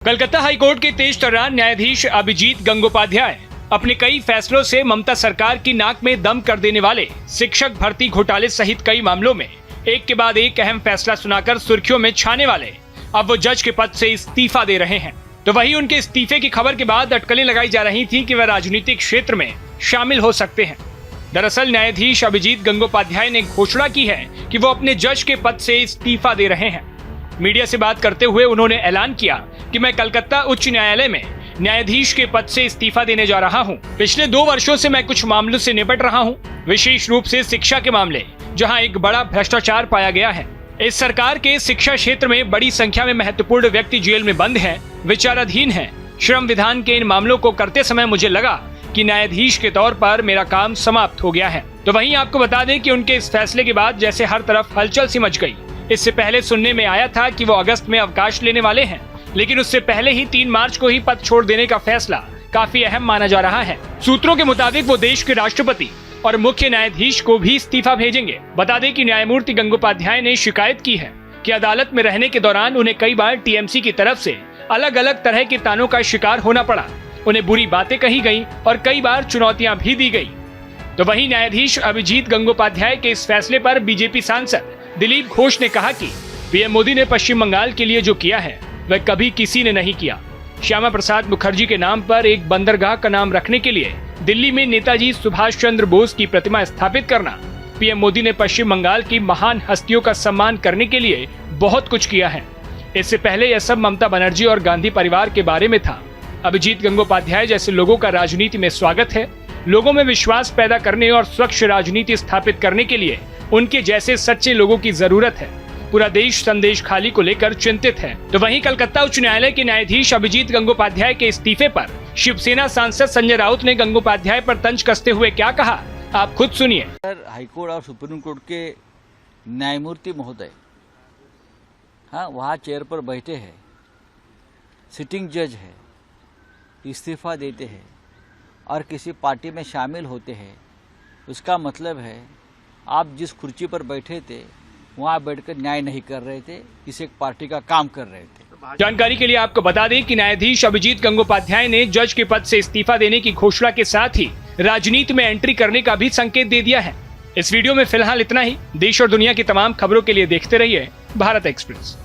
Calcutta high court के तेज तर्रार न्यायाधीश अभिजीत गंगोपाध्याय अपने कई फैसलों से ममता सरकार की नाक में दम कर देने वाले शिक्षक भर्ती घोटाले सहित कई मामलों में एक के बाद एक अहम फैसला सुनाकर सुर्खियों में छाने वाले अब वो जज के पद से इस्तीफा दे रहे हैं। तो वहीं उनके इस्तीफे की खबर के बाद अटकलें लगाई जा रही थी कि वह राजनीतिक क्षेत्र में शामिल हो सकते हैं। दरअसल न्यायाधीश अभिजीत गंगोपाध्याय ने घोषणा की है कि वो अपने जज के पद से इस्तीफा दे रहे हैं। मीडिया से बात करते हुए उन्होंने ऐलान किया कि मैं कलकत्ता उच्च न्यायालय में न्यायाधीश के पद से इस्तीफा देने जा रहा हूं। पिछले 2 वर्षों से मैं कुछ मामलों से निपट रहा हूं, विशेष रूप से शिक्षा के मामले, जहां एक बड़ा भ्रष्टाचार पाया गया है। इस सरकार के शिक्षा क्षेत्र में बड़ी संख्या में महत्वपूर्ण व्यक्ति जेल में बंद हैं, विचाराधीन हैं। श्रम विधान के इन मामलों को करते समय मुझे लगा कि न्यायाधीश के तौर पर मेरा काम समाप्त हो गया है। तो वहीं आपको बता दें कि उनके इस फैसले के बाद जैसे हर तरफ हलचल सी मच गई। इससे पहले सुनने में आया था कि वो अगस्त में अवकाश लेने वाले हैं, लेकिन उससे पहले ही 3 मार्च को ही पद छोड़ देने का फैसला काफी अहम माना जा रहा है। सूत्रों के मुताबिक वो देश के राष्ट्रपति और मुख्य न्यायाधीश को भी इस्तीफा भेजेंगे। बता दें कि न्यायमूर्ति गंगोपाध्याय ने शिकायत की है कि अदालत में रहने के दौरान उन्हें कई बार टीएमसी की तरफ से अलग अलग तरह के तानों का शिकार होना पड़ा। उन्हें बुरी बातें कही गई और कई बार चुनौतियां भी दी गई। तो वहीं न्यायाधीश अभिजीत गंगोपाध्याय के इस फैसले पर बीजेपी सांसद दिलीप घोष ने कहा कि पीएम मोदी ने पश्चिम बंगाल के लिए जो किया है वह कभी किसी ने नहीं किया। श्यामा प्रसाद मुखर्जी के नाम पर एक बंदरगाह का नाम रखने के लिए दिल्ली में नेताजी सुभाष चंद्र बोस की प्रतिमा स्थापित करना, पीएम मोदी ने पश्चिम बंगाल की महान हस्तियों का सम्मान करने के लिए बहुत कुछ किया है। इससे पहले यह सब ममता बनर्जी और गांधी परिवार के बारे में था। अभिजीत गंगोपाध्याय जैसे लोगों का राजनीति में स्वागत है। लोगों में विश्वास पैदा करने और स्वच्छ राजनीति स्थापित करने के लिए उनके जैसे सच्चे लोगों की जरूरत है। पूरा देश संदेश खाली को लेकर चिंतित है। तो वहीं कलकत्ता उच्च न्यायालय के न्यायाधीश अभिजीत गंगोपाध्याय के इस्तीफे पर शिवसेना सांसद संजय राउत ने गंगोपाध्याय पर तंज कसते हुए क्या कहा, आप खुद सुनिए। हाईकोर्ट और सुप्रीम कोर्ट के न्यायमूर्ति महोदय वहाँ चेयर पर बैठे हैं, सिटिंग जज है, इस्तीफा देते हैं और किसी पार्टी में शामिल होते हैं, उसका मतलब है आप जिस कुर्सी पर बैठे थे वहाँ बैठकर न्याय नहीं कर रहे थे, किसी एक पार्टी का काम कर रहे थे। जानकारी के लिए आपको बता दें कि न्यायाधीश अभिजीत गंगोपाध्याय ने जज के पद से इस्तीफा देने की घोषणा के साथ ही राजनीति में एंट्री करने का भी संकेत दे दिया है। इस वीडियो में फिलहाल इतना ही। देश और दुनिया की तमाम खबरों के लिए देखते रहिए भारत एक्सप्रेस।